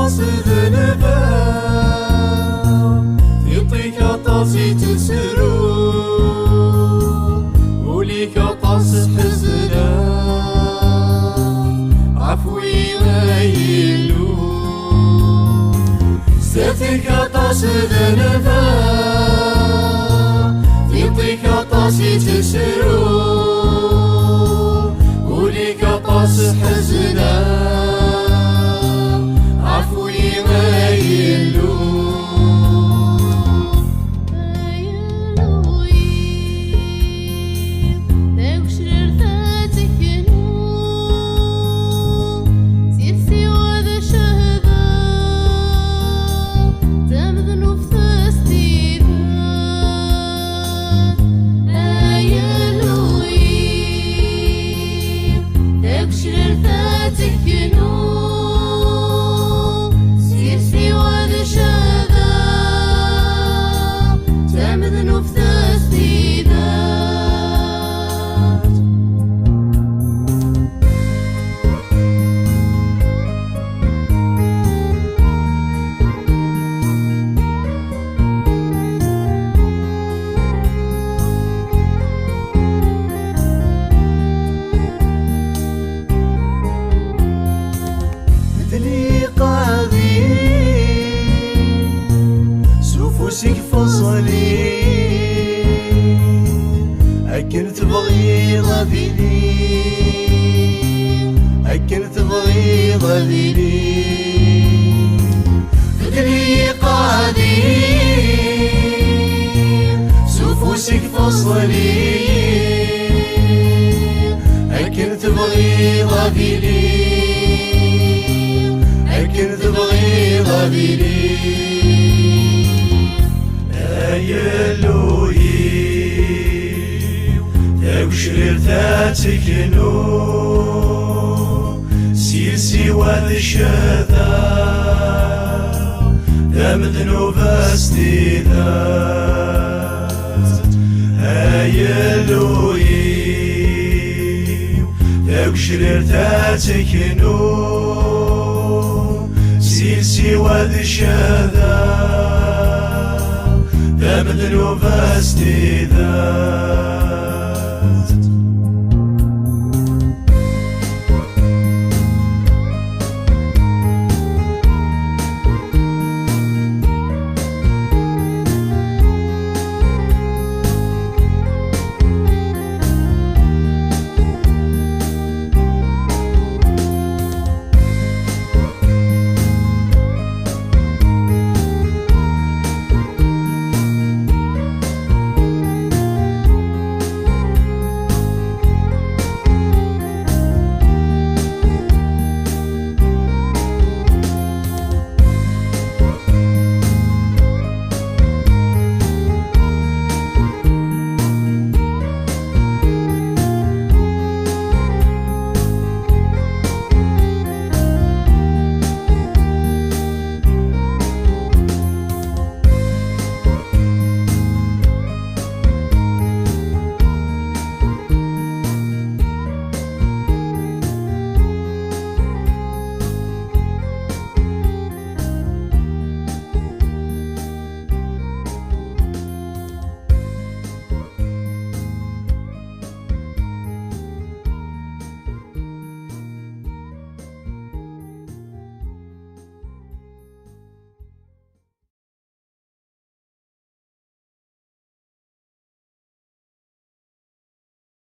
aṭas ذنبا يعطيك aṭas يتسرو وليك aṭas حزنا عفوي غايلو ساتك aṭas ذنبا يعطيك aṭas يتسرو وليك aṭas حزنا عفوي غايلو سوفوسك فصلي أكن تبغي ضبيلي أكن تبغي ضبيلي فدني قادي سوفوسك فصلي أكن تبغي ضبيلي أكن تبغي ضبيلي يلوي تبشر تاتكنو سيسي والشذا دمدنو باستيذات يلوي تبشر تاتكنو سيسي والشذا دمدنو باستيذات